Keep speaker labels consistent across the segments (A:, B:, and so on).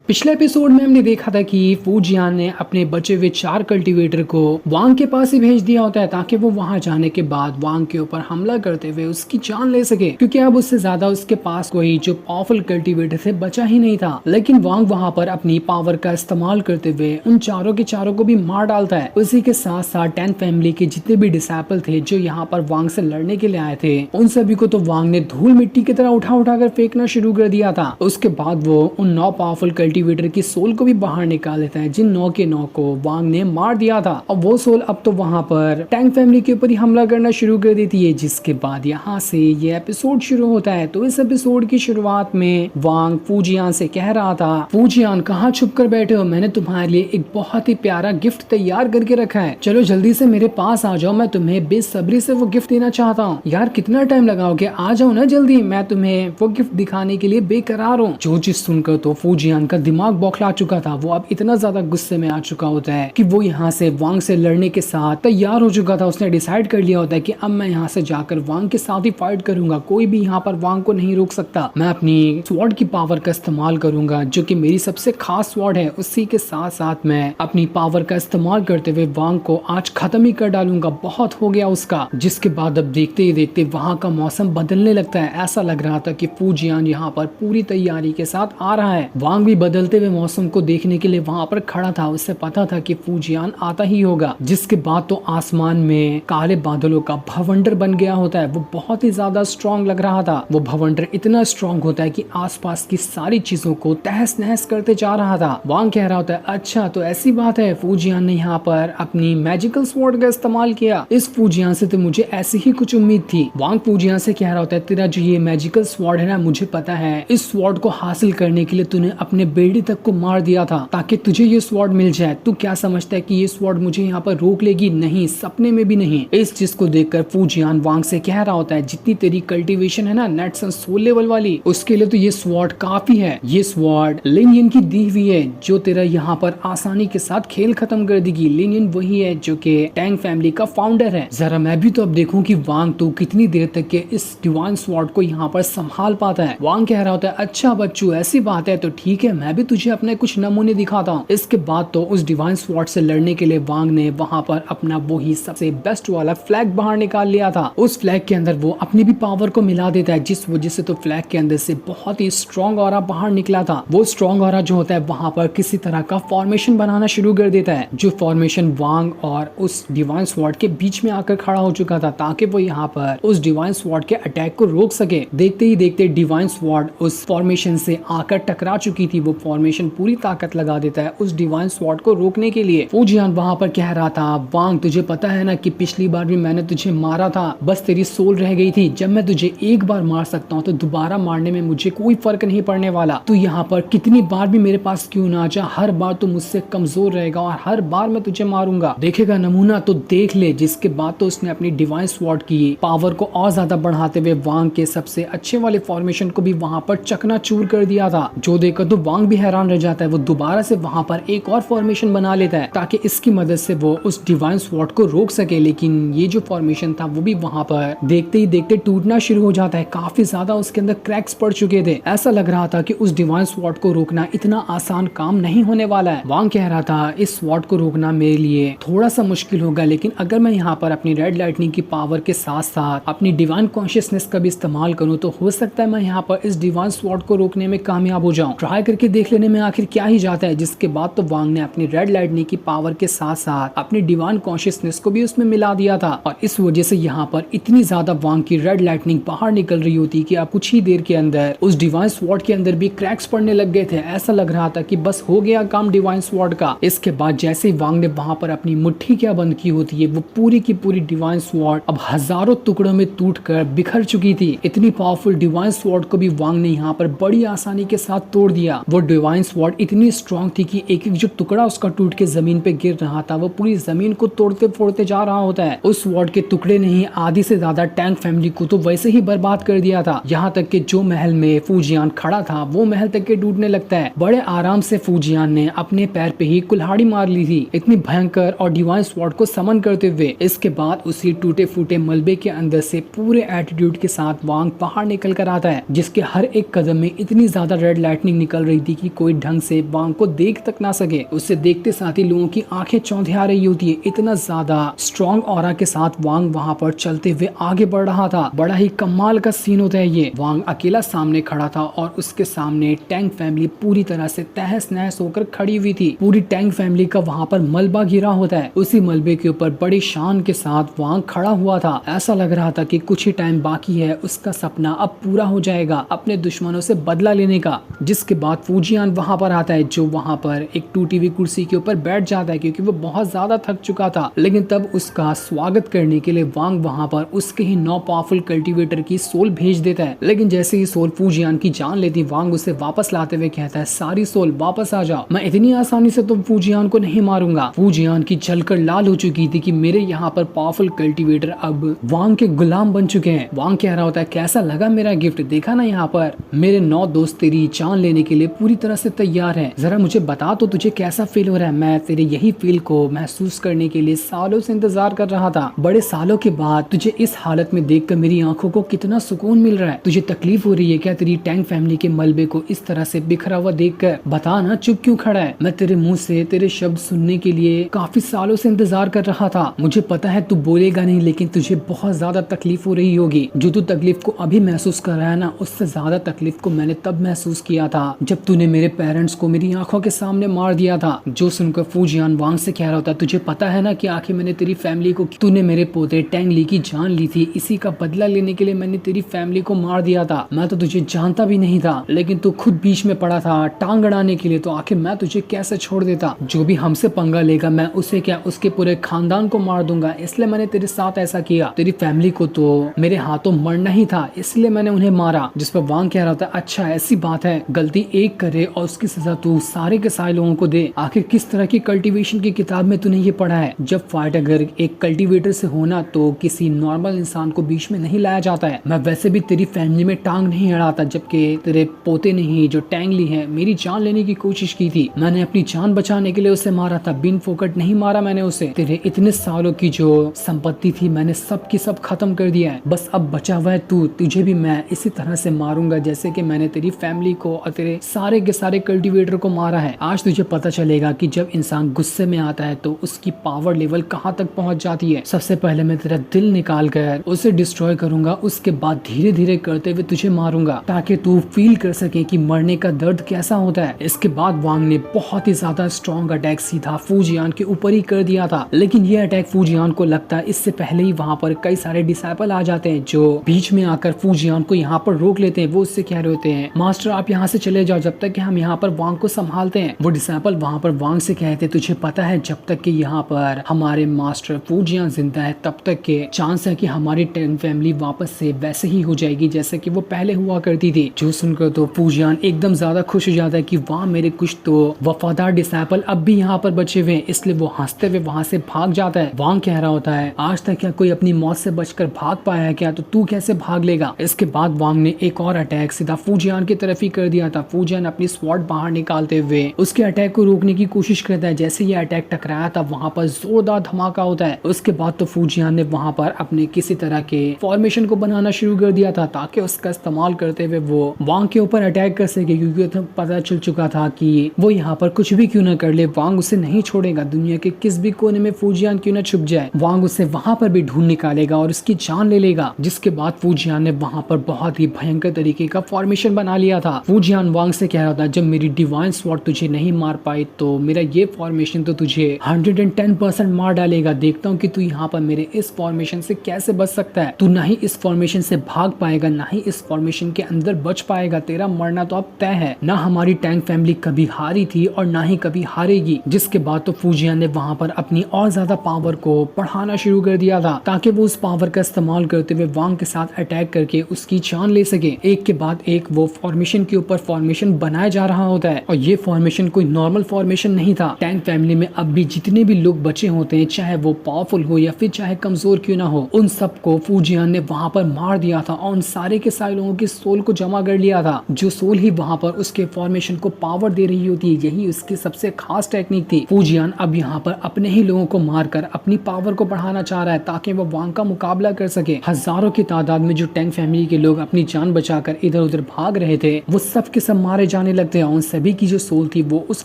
A: पिछले एपिसोड में हमने देखा था कि फूजियान ने अपने बचे हुए 4 कल्टीवेटर को वांग के पास ही भेज दिया होता है ताकि वो वहां जाने के बाद वांग के ऊपर हमला करते हुए उसकी जान ले सके, क्योंकि अब उससे ज्यादा उसके पास कोई जो पावरफुल कल्टीवेटर से बचा ही नहीं था। लेकिन वांग वहां पर अपनी पावर का इस्तेमाल करते हुए उन चारों के चारों को भी मार डालता है। उसी के साथ साथ 10 फैमिली के जितने भी डिसाइपल थे जो यहाँ पर वांग से लड़ने के लिए आए थे, उन सभी को तो वांग ने धूल मिट्टी की तरह उठा उठा कर फेंकना शुरू कर दिया था। उसके बाद वो उन 9 पावरफुल कल्टीवेटर की सोल को भी बाहर निकाल देता है, जिन 9 के 9 को वांग ने मार दिया था। और वो सोल अब तो वहां पर टैंग फैमिली के ऊपर ही हमला करना शुरू कर देती है, जिसके बाद यहाँ से ये एपिसोड शुरू होता है। तो इस एपिसोड की शुरुआत में वांग फूजियान से कह रहा था, फूजियान कहाँ छुप कर बैठे हो, मैंने तुम्हारे लिए एक बहुत ही प्यारा गिफ्ट तैयार करके रखा है, चलो जल्दी से मेरे पास आ जाओ, मैं तुम्हें बेसब्री से वो गिफ्ट देना चाहता हूँ। यार कितना टाइम लगाओगे, आ जाओ ना जल्दी, मैं तुम्हें वो गिफ्ट दिखाने के लिए बेकरार हूँ। जो चीज सुनकर तो फूजियान का दिमाग बौखला चुका था। वो अब इतना ज्यादा गुस्से में आ चुका होता है कि वो यहाँ से वांग से लड़ने के साथ तैयार हो चुका था। उसने डिसाइड कर लिया होता है कि अब मैं यहाँ से जाकर वांग के साथ ही फाइट करूंगा, कोई भी यहाँ पर वांग को नहीं रोक सकता। मैं अपनी स्वॉर्ड की पावर का इस्तेमाल करूंगा जो कि मेरी सबसे खास स्वॉर्ड है। उसी के साथ साथ मैं अपनी पावर का इस्तेमाल करते हुए वांग को आज खत्म ही कर डालूंगा, बहुत हो गया उसका। जिसके बाद अब देखते ही देखते वहां का मौसम बदलने लगता है। ऐसा लग रहा था कि फूजियान यहाँ पर पूरी तैयारी के साथ आ रहा है। वांग भी बदलते हुए मौसम को देखने के लिए वहां पर खड़ा था। उससे पता था कि फूजियान आता ही होगा। जिसके बाद तो आसमान में काले बादलों का भवंडर बन गया होता है। वो बहुत ही ज्यादा स्ट्रॉन्ग लग रहा था। वो भवंडर इतना स्ट्रॉन्ग होता है कि आसपास की सारी चीजों को तहस नहस करते जा रहा था। वांग कह रहा होता है, अच्छा तो ऐसी बात है, फूजियान ने यहाँ पर अपनी मैजिकल स्वॉर्ड का इस्तेमाल किया। इस फूजियान से तो मुझे ऐसी ही कुछ उम्मीद थी। वांग फूजियान से कह रहा होता है, तेरा जो ये मैजिकल स्वॉर्ड है ना, मुझे पता है इस स्वॉर्ड को हासिल करने के लिए तूने अपने बेटे तक को मार दिया था ताकि तुझे ये स्वॉर्ड मिल जाए। तू क्या समझता है कि ये स्वॉर्ड मुझे यहाँ पर रोक लेगी? नहीं, सपने में भी नहीं। इस चीज को देखकर फूजियान वांग से कह रहा होता है, जितनी तेरी कल्टीवेशन है ना नेट सन सोल लेवल वाली, उसके लिए तो ये स्वॉर्ड काफी है। ये स्वॉर्ड लिनियन की दी हुई है जो तेरा यहाँ पर आसानी के साथ खेल खत्म कर देगी। लिनियन वही है जो कि टैंग फैमिली का फाउंडर है। जरा मैं भी तो अब देखूं कि वांग तो कितनी देर तक के इस डिवाइन स्वॉर्ड को यहाँ पर संभाल पाता है। वांग कह रहा होता है, अच्छा बच्चू ऐसी बात है तो ठीक है, मैं भी तुझे अपने कुछ नमूने दिखाता हूँ। इसके बाद तो उस डिवाइन स्वॉर्ड से लड़ने के लिए वांग ने वहां पर अपना वही सबसे बेस्ट वाला फ्लैग बाहर निकाल लिया था। उस फ्लैग के अंदर वो अपनी भी पावर को मिला देता है, जिस वजह से तो फ्लैग के अंदर से बहुत ही स्ट्रॉन्ग ऑरा बाहर निकला था। वो स्ट्रॉन्ग ऑरा जो होता है वहां पर किसी तरह का फॉर्मेशन बनाना शुरू कर देता है, जो फॉर्मेशन वांग और उस डिवाइन स्वॉर्ड के बीच में आकर खड़ा हो चुका था ताकि वो यहाँ पर उस डिवाइन स्वॉर्ड के अटैक को रोक सके। देखते ही देखते डिवाइन स्वॉर्ड उस फॉर्मेशन से आकर टकरा चुकी थी। वो फॉर्मेशन पूरी ताकत लगा देता है उस डिवाइन स्वॉर्ड को रोकने के लिए। फूजियान वहां पर कह रहा था, वांग तुझे पता है ना कि पिछली बार भी मैंने तुझे मारा था, बस तेरी सोल रह गई थी। जब मैं तुझे एक बार मार सकता हूँ तो दोबारा मारने में मुझे कोई फर्क नहीं पड़ने वाला। तू यहाँ पर कितनी बार भी मेरे पास क्यों ना आ जा, हर बार तू मुझसे कमजोर रहेगा और हर बार मैं तुझे मारूंगा। देखेगा नमूना तो देख ले। जिसके बाद तो उसने अपनी डिवाइन स्वॉर्ड की पावर को और ज्यादा बढ़ाते हुए वांग के सबसे अच्छे वाले फॉर्मेशन को भी वहां पर चकनाचूर कर दिया था। जो देखकर तो वांग भी हैरान रह जाता है। वो दोबारा से वहां पर एक और फॉर्मेशन बना लेता है ताकि इसकी मदद से वो उस डिवाइन स्वॉर्ड को रोक सके। लेकिन ये जो फॉर्मेशन था वो भी वहां पर देखते ही देखते टूटना शुरू हो जाता है। काफी ज्यादा उसके अंदर क्रैक्स पड़ चुके थे। ऐसा लग रहा था कि उस डिवाइन स्वॉर्ड को रोकना इतना आसान काम नहीं होने वाला है। वांग कह रहा था, इस स्वॉर्ड को रोकना मेरे लिए थोड़ा सा मुश्किल होगा, लेकिन अगर मैं यहाँ पर अपनी रेड लाइटनिंग की पावर के साथ साथ अपनी डिवाइन कॉन्शियसनेस का भी इस्तेमाल करूँ तो हो सकता है मैं यहाँ पर इस डिवाइन स्वॉर्ड को रोकने में कामयाब हो जाऊं। ट्राई करके देख लेने में आखिर क्या ही जाता है। जिसके बाद तो वांग ने अपनी रेड लाइटनिंग की पावर के साथ साथ अपनी डिवाइन कॉन्शियसनेस को भी उसमें मिला दिया था। और इस वजह से यहाँ पर इतनी ज्यादा वांग की रेड लाइटनिंग बाहर निकल रही होती कि अब कुछ ही देर के अंदर उस डिवाइन स्वॉर्ड के अंदर भी क्रैक्स पड़ने लग गए थे। ऐसा लग रहा था कि बस हो गया काम डिवाइन स्वॉर्ड का। इसके बाद जैसे ही वांग ने वहां पर अपनी मुट्ठी क्या बंद की होती है, वो पूरी की पूरी डिवाइन स्वॉर्ड अब हजारों टुकड़ों में टूटकर बिखर चुकी थी। इतनी पावरफुल डिवाइन स्वॉर्ड को भी वांग ने यहाँ पर बड़ी आसानी के साथ तोड़ दिया। वो डिवाइन स्वॉर्ड इतनी स्ट्रॉन्ग थी कि एक एक जो टुकड़ा उसका टूट के जमीन पे गिर रहा था वो पूरी जमीन को तोड़ते फोड़ते जा रहा होता है। उस स्वॉर्ड के टुकड़े ने ही आधी से ज्यादा टैंक फैमिली को तो वैसे ही बर्बाद कर दिया था। यहाँ तक कि जो महल में फूजियान खड़ा था वो महल तक के टूटने लगता है। बड़े आराम से फूजियान ने अपने पैर पे ही कुल्हाड़ी मार ली थी, इतनी भयंकर और डिवाइन स्वॉर्ड को समन करते हुए। इसके बाद उसी टूटे फूटे मलबे के अंदर से पूरे एटीट्यूड के साथ वांग बाहर निकल कर आता है, जिसके हर एक कदम में इतनी ज्यादा रेड लाइटनिंग निकल रही थी थी कि कोई ढंग से वांग को देख तक ना सके। उसे देखते साथ ही लोगों की आंखें चौंधिया रही होती है। इतना ज्यादा स्ट्रॉन्ग ऑरा के साथ वांग वहां पर चलते हुए आगे बढ़ रहा था। बड़ा ही कमाल का सीन होता है ये। वांग अकेला सामने खड़ा था और उसके सामने टैंग फैमिली पूरी तरह से तहस नहस होकर खड़ी हुई थी। पूरी टैंग फैमिली का वहां पर मलबा गिरा होता है। उसी मलबे के ऊपर बड़ी शान के साथ वांग खड़ा हुआ था। ऐसा लग रहा था कि कुछ ही टाइम बाकी है, उसका सपना अब पूरा हो जाएगा अपने दुश्मनों से बदला लेने का। जिसके बाद फूजियान वहां पर आता है, जो वहां पर एक टूटी हुई कुर्सी के ऊपर बैठ जाता है क्योंकि वो बहुत ज्यादा थक चुका था। लेकिन तब उसका स्वागत करने के लिए वांग वहां पर उसके ही 9 पावरफुल कल्टीवेटर की सोल भेज देता है। लेकिन जैसे ही सोल फूजियान की जान लेती, वांग उसे वापस लाते हुए कहता है, सारी सोल वापस आ जाओ, मैं इतनी आसानी से तुम फूजियान को नहीं मारूंगा। फूजियान की जलकर लाल हो चुकी थी कि मेरे यहाँ पर पावरफुल कल्टीवेटर अब वांग के गुलाम बन चुके हैं। वांग कह रहा होता है, कैसा लगा मेरा गिफ्ट? देखा ना, यहाँ पर मेरे 9 दोस्त तेरी जान लेने के लिए पूरी तरह से तैयार हैं। जरा मुझे बता तो तुझे कैसा फील हो रहा है? मैं तेरे यही फील को महसूस करने के लिए सालों से इंतजार कर रहा था। बड़े सालों के बाद तुझे इस हालत में देखकर मेरी आंखों को कितना सुकून मिल रहा है। तुझे तकलीफ हो रही है क्या तेरी टैंग फैमिली के मलबे को इस तरह से बिखरा हुआ देखकर? बता ना, चुप क्यों खड़ा है? मैं तेरे मुंह से तेरे शब्द सुनने के लिए काफी सालों से इंतजार कर रहा था। मुझे पता है तू बोलेगा नहीं, लेकिन तुझे बहुत ज्यादा तकलीफ हो रही होगी। जो तू तकलीफ को अभी महसूस कर रहा है ना, उससे ज्यादा तकलीफ को मैंने तब महसूस किया था जब तूने मेरे पेरेंट्स को मेरी आंखों के सामने मार दिया था। जो सुनकर फूजियान वांग से कह रहा होता, तुझे पता है ना कि आखिर मैंने तेरी फैमिली को, तूने मेरे पोते टैंग ली की जान ली थी, इसी का बदला लेने के लिए मैंने तेरी फैमिली को मार दिया था। मैं तो तुझे जानता भी नहीं था, लेकिन तू खुद बीच में पड़ा था टांग अड़ाने के लिए, तो आखिर मैं तुझे कैसे छोड़ देता? जो भी हमसे पंगा लेगा मैं उसे क्या, उसके पूरे खानदान को मार दूंगा। इसलिए मैंने तेरे साथ ऐसा किया। तेरी फैमिली को तो मेरे हाथों मरना ही था, इसलिए मैंने उन्हें मारा। जिस पर वांग कह रहा था, अच्छा ऐसी बात है, गलती एक करे और उसकी सजा तू सारे के सारे लोगों को दे। आखिर किस तरह की कल्टीवेशन की किताब में तूने ये पढ़ा है? जब फाइट अगर एक कल्टीवेटर से होना तो किसी नॉर्मल इंसान को बीच में नहीं लाया जाता है। मैं वैसे भी तेरी फैमिली में टांग नहीं अड़ाता, जबकि तेरे पोते ने ही जो टैंग ली है मेरी जान लेने की कोशिश की थी। मैंने अपनी जान बचाने के लिए उसे मारा था, बिन फोकट नहीं मारा मैंने उसे। तेरे इतने सालों की जो संपत्ति थी मैंने सब की सब खत्म कर दिया है। बस अब बचा हुआ है तू, तुझे भी मैं इसी तरह से मारूंगा जैसे कि मैंने तेरी फैमिली को और तेरे सारे के सारे कल्टीवेटर को मारा है। आज तुझे पता चलेगा कि जब इंसान गुस्से में आता है तो उसकी पावर लेवल कहाँ तक पहुंच जाती है। सबसे पहले मैं तेरा दिल निकाल कर उसे डिस्ट्रॉय करूंगा, उसके बाद धीरे धीरे करते हुए तुझे मारूंगा ताकि तू फील कर सके कि मरने का दर्द कैसा होता है। इसके बाद वांग ने बहुत ही ज्यादा स्ट्रॉन्ग अटैक सीधा फूजियान के ऊपर ही कर दिया था। लेकिन ये अटैक फूजियान को लगता है इससे पहले ही वहाँ पर कई सारे डिसाइपल आ जाते हैं जो बीच में आकर फूजियान को यहाँ पर रोक लेते हैं। वो उससे कह रहे होते हैं, मास्टर आप यहाँ से चले जाओ जब तक कि हम यहाँ पर वांग को संभालते हैं। वो डिसाइपल वहाँ पर वांग से कहते, तुझे पता है जब तक कि यहाँ पर हमारे मास्टर फूजियान जिंदा है तब तक के चांस है कि हमारी टैंग फैमिली वापस से वैसे ही हो जाएगी जैसे कि वो पहले हुआ करती थी। जो सुनकर तो फूजियान एकदम ज्यादा खुश हो जाता है कि वहाँ मेरे कुछ तो वफादार डिसाइपल अब भी यहाँ पर बचे हुए हैं, इसलिए वो हंसते हुए वहाँ से भाग जाता है। वांग कह रहा होता है, आज तक क्या कोई अपनी मौत से बचकर भाग पाया है क्या? तो तू कैसे भाग लेगा? इसके बाद वांग ने एक और अटैक सीधा फूजियान की तरफ ही कर दिया था। फूजियान अपनी स्वॉर्ड बाहर निकालते हुए उसके अटैक को रोकने की कोशिश करता है। जैसे ये अटैक टकराया था वहाँ पर जोरदार धमाका होता है। उसके बाद तो फूजियान ने वहाँ पर अपने किसी तरह के फॉर्मेशन को बनाना शुरू कर दिया था ताकि उसका इस्तेमाल करते हुए वो वांग के ऊपर अटैक कर सके, क्योंकि तो पता चल चुका था कि वो यहाँ पर कुछ भी क्यों न कर ले, वांग उसे नहीं छोड़ेगा। दुनिया के किस भी कोने में फूजियान क्यों न छुप जाए, वांग उसे वहाँ पर भी ढूंढ निकालेगा और उसकी जान ले लेगा। जिसके बाद फूजियान ने वहाँ पर बहुत ही भयंकर तरीके का फॉर्मेशन बना लिया था। फूजियान वांग से कह रहा था, जब मेरी डिवाइन स्वॉर्ड तुझे नहीं मार पाई तो मेरा ये फॉर्मेशन तो तुझे 110% मार डालेगा। देखता हूँ कि तू यहाँ पर मेरे इस फॉर्मेशन से कैसे बच सकता है। तू ना ही इस फॉर्मेशन से भाग पाएगा, ना ही इस फॉर्मेशन के अंदर बच पाएगा। तेरा मरना तो अब तय है। ना हमारी टैंग फैमिली कभी हारी थी और ना ही कभी हारेगी। जिसके बाद तो फूजियान ने वहाँ पर अपनी और ज्यादा पावर को बढ़ाना शुरू कर दिया था ताकि वो उस पावर का इस्तेमाल करते हुए वांग के साथ अटैक करके उसकी जान ले सके। एक के बाद एक वो फॉर्मेशन के ऊपर फॉर्मेशन बनाया जा रहा होता है और ये फॉर्मेशन कोई नॉर्मल फॉर्मेशन नहीं था। टैंग फैमिली में अब भी जितने भी लोग बचे होते हैं, चाहे वो पावरफुल हो या फिर चाहे कमजोर क्यों ना हो, उन सबको फूजियान ने वहाँ पर मार दिया था और उन सारे के सारे लोगों की सोल को जमा कर लिया था। जो सोल ही वहाँ पर उसके फॉर्मेशन को पावर दे रही होती है, यही उसकी सबसे खास टेक्निक थी। फूजियान अब यहाँ पर अपने ही लोगों को मारकर अपनी पावर को बढ़ाना चाह रहा है ताकि वो वांग का मुकाबला कर सके। हजारों की तादाद में जो टैंग फैमिली के लोग अपनी जान बचाकर इधर उधर भाग रहे थे, वो सब के सब मारे जाने जाने लगते हैं। उन सभी की जो सोल थी वो उस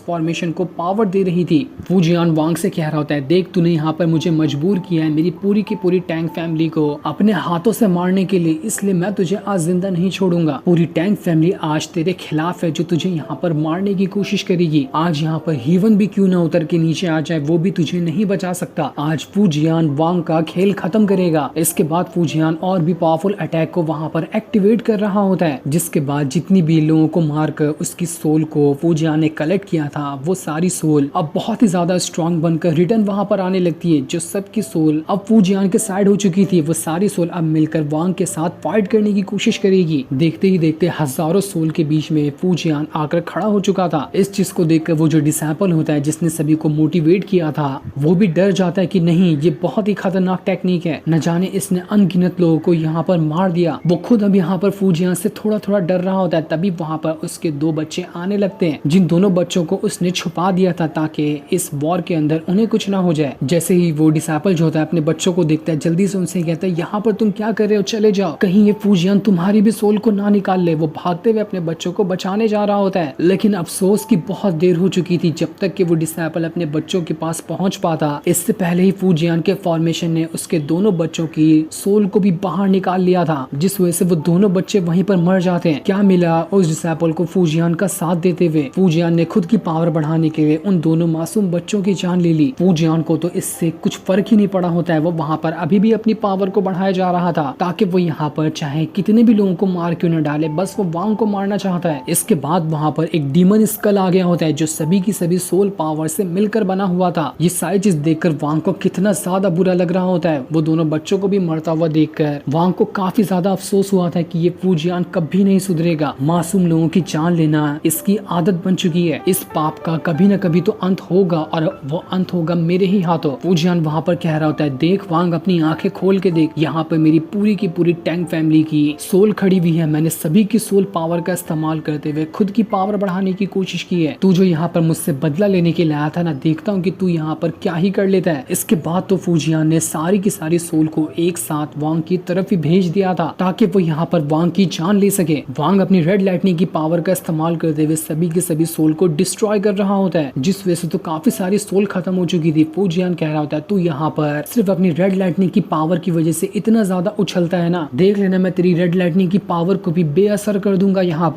A: फॉर्मेशन को पावर दे रही थी। फूजियान वांग से कह रहा होता है, देख तूने यहाँ पर मुझे मजबूर किया है मेरी पूरी की पूरी टैंक फैमिली को अपने हाथों से मारने के लिए, इसलिए मैं तुझे आज जिंदा नहीं छोड़ूंगा। पूरी टैंक फैमिली आज तेरे खिलाफ है जो तुझे यहाँ पर मारने की कोशिश करेगी। आज यहाँ पर हीवन भी क्यों ना उतर के नीचे आ जाए वो भी तुझे नहीं बचा सकता। आज फूजियान वांग का खेल खत्म करेगा। इसके बाद फूजियान और भी पावरफुल अटैक को वहाँ पर एक्टिवेट कर रहा होता है, जिसके बाद जितनी भी लोगों को मारकर उसकी सोल को फूजियान ने कलेक्ट किया था वो सारी सोल अब बहुत ही ज्यादा स्ट्रांग बनकर रिटर्न वहाँ पर आने लगती है। जो सबकी सोल अब फूजियान के साइड हो चुकी थी वो सारी सोल अब मिलकर वांग के साथ फाइट करने की कोशिश करेगी। देखते ही देखते हजारों सोल के बीच में फूजियान आकर खड़ा हो चुका था। इस चीज को देखकर वो जो डिसाइपल होता है जिसने सभी को मोटिवेट किया था वो भी डर जाता है कि नहीं, ये बहुत ही खतरनाक टेक्निक है, न जाने इसने अनगिनत लोगों को यहाँ पर मार दिया। वो खुद अब यहाँ पर फूजियान से थोड़ा थोड़ा डर रहा होता है। तभी वहाँ पर उसके दो बच्चे आने लगते हैं, जिन दोनों बच्चों को उसने छुपा दिया था ताकि इस वॉर के अंदर उन्हें कुछ ना हो जाए। जैसे ही वो डिसाइपल जो होता है अपने बच्चों को देखता है, जल्दी से उनसे कहता है, यहाँ पर तुम क्या कर रहे हो, चले जाओ, कहीं ये फूजियान तुम्हारी भी सोल को ना निकाल ले। वो भागते हुए अपने बच्चों को बचाने जा रहा होता है, लेकिन अफसोस की बहुत देर हो चुकी थी। जब तक कि वो डिसाइपल अपने बच्चों के पास पहुंच पाता, इससे पहले ही फूजियान के फॉर्मेशन ने उसके दोनों बच्चों की सोल को भी बाहर निकाल लिया था, जिस वजह से वो दोनों बच्चे वहीं पर मर जाते हैं। क्या मिला उस डिसाइपल को फूजियान का साथ देते हुए? फूजियान ने खुद की पावर बढ़ाने के लिए उन दोनों मासूम बच्चों की जान ले ली। फूजियान को तो इससे कुछ फर्क ही नहीं पड़ा होता है। वो वहाँ पर अभी भी अपनी पावर को बढ़ाया जा रहा था ताकि वो यहाँ पर चाहे कितने भी लोगों को मार क्यों न डाले, बस वो वांग को मारना चाहता है। इसके बाद वहाँ पर एक डीमन स्कल आ गया होता है जो सभी की सभी सोल पावर से मिलकर बना हुआ था। ये सारी चीज देखकर वांग को कितना ज्यादा बुरा लग रहा होता है। वो दोनों बच्चों को भी मरता हुआ देखकर वांग को काफी ज्यादा अफसोस हुआ था कि ये फूजियान कभी नहीं सुधरेगा। मासूम लोगों की जान लेना इसकी आदत बन चुकी है। इस पाप का कभी न कभी तो अंत होगा और वो अंत होगा मेरे ही हाथों। फूजियान वहाँ पर कह रहा होता है, देख वांग, अपनी आंखें खोल के देख, यहाँ पर मेरी पूरी की पूरी टैंक फैमिली की सोल खड़ी हुई है। मैंने सभी की सोल पावर का इस्तेमाल करते हुए खुद की पावर बढ़ाने की कोशिश की है। तू जो यहाँ पर मुझसे बदला लेने के लिए आया था ना, देखता हूँ कि तू यहाँ पर क्या ही कर लेता है। इसके बाद तो फूजियान ने सारी की सारी सोल को एक साथ वांग की तरफ ही भेज दिया था ताकि वो यहाँ पर वांग की जान ले सके। वांग अपनी रेड लाइटनिंग की पावर का इस्तेमाल करते हुए सभी के सभी सोल को डिस्ट्रॉय कर रहा होता है, जिस वजह से तो काफी सारी सोल खत्म हो चुकी थी। फूजियान कह रहा होता है, तू यहाँ पर सिर्फ अपनी रेड लाइटनिंग की पावर की वजह से इतना ज्यादा उछलता है ना, देख लेना मैं तेरी रेड लाइटनिंग की पावर को भी बेअसर कर दूंगा। यहाँ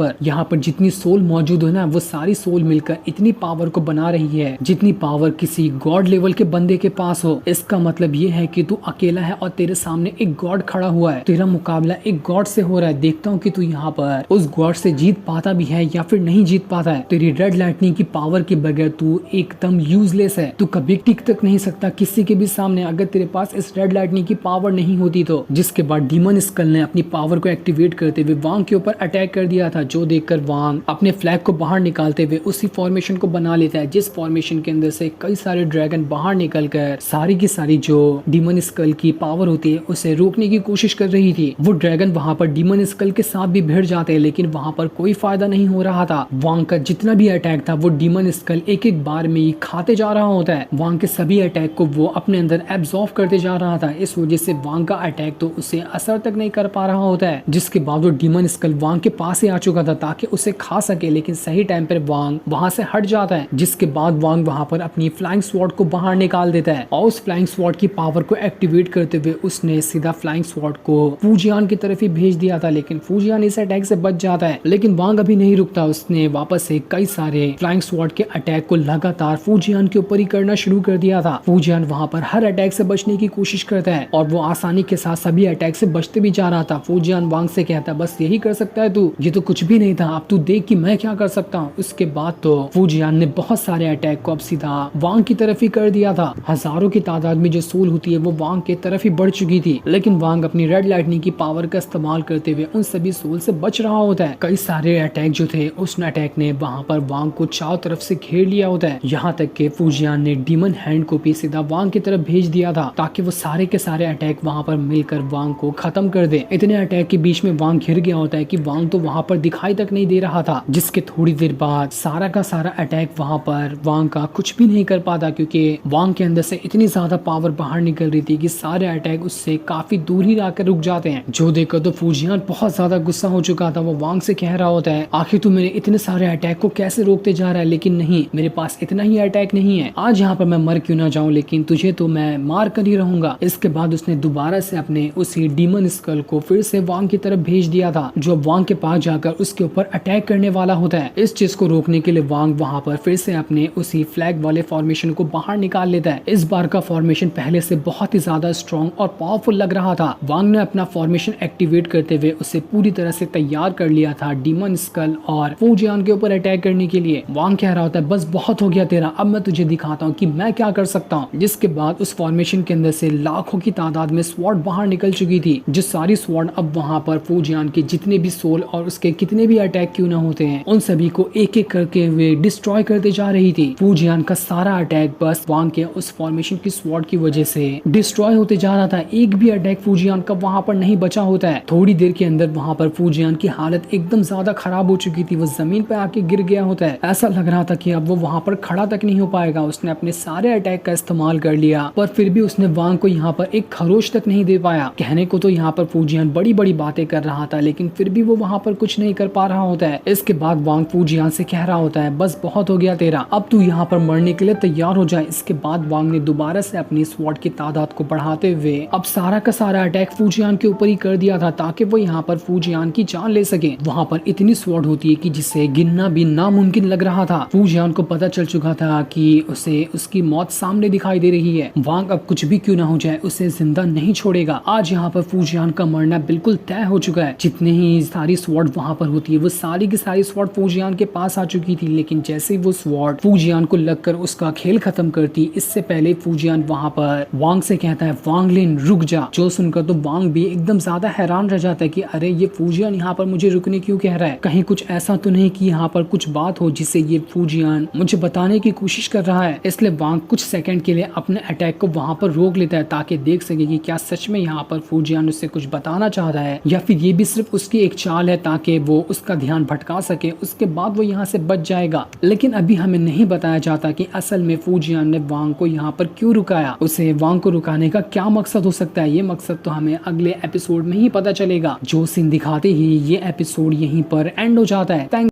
A: पर जितनी सोल मौजूद है ना, वो सारी सोल मिलकर इतनी पावर को बना रही है जितनी पावर किसी गॉड लेवल के बंदे के पास हो। इसका मतलब ये है कि तू अकेला है और तेरे सामने एक गॉड खड़ा हुआ है। तेरा मुकाबला एक गॉड से हो रहा है। देखता हूँ कि तू यहाँ पर उस गॉड से जीत पाता भी है या फिर नहीं जीत पाता है। तेरी रेड लाइटनिंग की पावर के बगैर तू एकदम यूजलेस है। तू कभी टिक तक नहीं सकता किसी के भी सामने अगर तेरे पास इस रेड लाइटनिंग की पावर नहीं होती तो। जिसके बाद डीमन स्कल ने अपनी पावर को एक्टिवेट करते हुए वांग के ऊपर अटैक कर दिया था, जो देखकर वांग अपने फ्लैग को बाहर निकालते हुए उसी फॉर्मेशन को बना लेता है, जिस फॉर्मेशन के अंदर से कई सारे ड्रैगन बाहर निकलकर सारी की सारी जो डीमन स्कल की पावर होती है उसे रोकने की कोशिश कर रही थी। वो ड्रैगन वहां पर डीमन स्कल के साथ भी भिड़ जाते हैं, लेकिन वहां पर कोई फायदा नहीं हो रहा था। वांग का जितना भी अटैक था वो डीमन स्कल एक एक बार में ही खाते जा रहा होता है। वांग के सभी अटैक को वो अपने अंदर एब्जॉर्ब करते जा रहा था। इस वजह से वांग का अटैक तो उसे असर तक नहीं कर पा रहा होता है। जिसके बाद वो डीमन स्कल वांग के पास ही आ चुका था ताकि उसे खा सके, लेकिन सही टाइम पर वांग वहां से हट जाता है। जिसके बाद वांग वहां पर अपनी फ्लाइंग स्वॉर्ड को बाहर निकाल देता है और उस फ्लाइंग स्वॉर्ड की पावर को एक्टिवेट करते हुए उसने सीधा फ्लाइंग स्वॉर्ड को फूजियान की तरफ ही भेज दिया था, लेकिन फूजियान इस अटैक से बच जाता है। लेकिन वांग अभी नहीं रुकता, उसने वापस से कई सारे फ्लाइंग स्वॉर्ड के अटैक को लगातार फूजियान के ऊपर ही करना शुरू कर दिया था। फूजियान वहां पर हर अटैक से बचने की कोशिश करता है और वो आसानी के साथ सभी अटैक से बचते भी जा रहा था। फूजियान वांग से कहता, बस यही कर सकता है तू, ये तो कुछ भी नहीं था, अब तू देख कि मैं क्या कर सकता हूँ। उसके बाद तो फूजियान ने बहुत सारे अटैक को अब सीधा वांग की तरफ ही कर दिया था। हजारों की तादाद में जो सोल होती है वो वांग की तरफ ही बढ़ चुकी थी, लेकिन वांग अपनी रेड लाइटनिंग की पावर का इस्तेमाल करते हुए उन सभी सोल से बच रहा होता है। कई सारे अटैक जो थे उस अटैक ने वहां पर वांग को चारों तरफ से घेर लिया होता है। यहाँ तक के फूजियान ने डीमन हैंड को भी सीधा वांग की तरफ भेज दिया था ताकि वो सारे के सारे अटैक वहां पर मिलकर वांग को खत्म कर दे। इतने अटैक के बीच में वांग घिर गया होता है कि वांग तो वहां पर दिखाई तक नहीं दे रहा था। जिसके थोड़ी देर बाद सारा का सारा अटैक वहां पर वांग का कुछ भी नहीं कर पाता, क्योंकि वांग के अंदर से इतनी ज्यादा पावर बाहर निकल रही थी कि सारे अटैक उससे काफी दूर ही आकर रुक जाते हैं। जो देखकर तो फूजियान बहुत ज्यादा गुस्सा हो चुका था। वो वांग से कह रहा होता है, आखिर तू मेरे इतने सारे अटैक को कैसे रोकते जा रहा है, लेकिन नहीं, मेरे पास इतना ही अटैक नहीं है। आज यहाँ पर मैं मर क्यों ना जाऊं, लेकिन तुझे तो मैं मार कर ही रहूंगा। इसके बाद उसने दोबारा से अपने उसी डीमन स्कल को फिर से वांग की तरफ भेज दिया था, जो वांग के पास जाकर उसके ऊपर अटैक करने वाला होता है। इस चीज को रोकने के लिए वांग वहां पर फिर से अपने उसी फ्लैग वाले फॉर्मेशन को बाहर निकाल लेता है। इस बार का फॉर्मेशन पहले से बहुत ही ज्यादा स्ट्रॉन्ग और पावरफुल लग रहा था। वांग ने अपना फॉर्मेशन एक्टिवेट करते हुए उसे पूरी तरह से तैयार कर लिया था डीमन स्कल और फूजियान के ऊपर अटैक करने के लिए। वांग कह रहा होता है बस बहुत हो गया तेरा, अब मैं तुझे दिखाता हूँ कि मैं क्या कर सकता हूँ। जिसके बाद उस फॉर्मेशन के अंदर से लाखों की तादाद में स्वॉर्ड बाहर निकल चुकी थी। जो सारी स्वॉर्ड अब वहां पर फूजियान के जितने भी सोल और उसके कितने भी अटैक क्यों ना होते हैं, उन सभी को एक एक करके वे डिस्ट्रॉय करते जा रही थी। फूजियान का सारा अटैक बस वांग के उस फॉर्मेशन की स्वॉर्ड की वजह से डिस्ट्रॉय होते जा रहा था। एक भी अटैक फूजियान का वहां पर नहीं बचा होता है। थोड़ी देर के अंदर वहां पर फूजियान की हालत एकदम ज्यादा खराब हो चुकी थी। वो जमीन पे आके गिर गया होता है। ऐसा लग रहा था कि अब वो वहां पर खड़ा तक नहीं हो पाएगा। उसने अपने सारे अटैक का इस्तेमाल कर लिया, पर फिर भी उसने वांग को यहाँ पर एक खरोच तक नहीं दे पाया। कहने को तो यहाँ पर फूजियान बड़ी बड़ी बातें कर रहा था, लेकिन फिर भी वो वहां पर कुछ नहीं कर पा रहा होता है। इसके बाद वांग फूजियान से कह रहा होता है बस बहुत हो गया तेरा, अब तू यहाँ पर मरने के लिए तैयार हो जाए। इसके बाद वांग ने दोबारा से अपनी स्वॉर्ड की तादाद को बढ़ाते हुए अब सारा का सारा अटैक फूजियान के ऊपर ही कर दिया था, ताकि वो यहाँ पर फूजियान की जान ले सके। वहां पर इतनी स्वॉर्ड होती है कि जिसे गिनना भी नामुमकिन लग रहा था। फूजियान को पता चल चुका था कि उसे उसकी मौत सामने दिखाई दे रही है। वांग अब कुछ भी क्यों ना हो जाए उसे जिंदा नहीं छोड़ेगा। आज यहाँ पर फूजियान का मरना बिल्कुल तय हो चुका है। जितने ही सारी स्वॉर्ड वहां पर होती है वो सारी की सारी स्वॉर्ड फूजियान के पास आ चुकी थी, लेकिन जैसे ही वो स्वॉर्ड फूजियान को लगकर उसका खेल खत्म करती, इससे पहले फूजियान वहां पर वांग से कहता है वांग लिन रुक जा। जो सुनकर तो वांग भी एकदम ज्यादा हैरान रह जाता है कि अरे ये फूजियान यहाँ पर मुझे रुकने क्यों कह रहा है, कहीं कुछ ऐसा तो नहीं कि यहाँ पर कुछ बात हो जिसे ये फूजियान मुझे बताने की कोशिश कर रहा है। इसलिए वांग कुछ सेकंड के लिए अपने अटैक को वहां पर रोक लेता है, ताकि देख सके कि क्या सच में यहाँ पर फूजियान उससे कुछ बताना चाह रहा है या फिर ये भी सिर्फ उसकी एक चाल है ताकि वो उसका ध्यान भटका सके। उसके बाद वो यहाँ से बच जाएगा। लेकिन अभी हमें नहीं बताया जाता कि असल में फूजियान ने वांग को यहाँ पर क्यों रुकाया, उसे वांग को रुकाने का क्या मकसद हो सकता है। ये मकसद तो हमें अगले एपिसोड में ही पता चलेगा। जो सीन दिखाते ही ये एपिसोड यहीं पर एंड हो जाता है।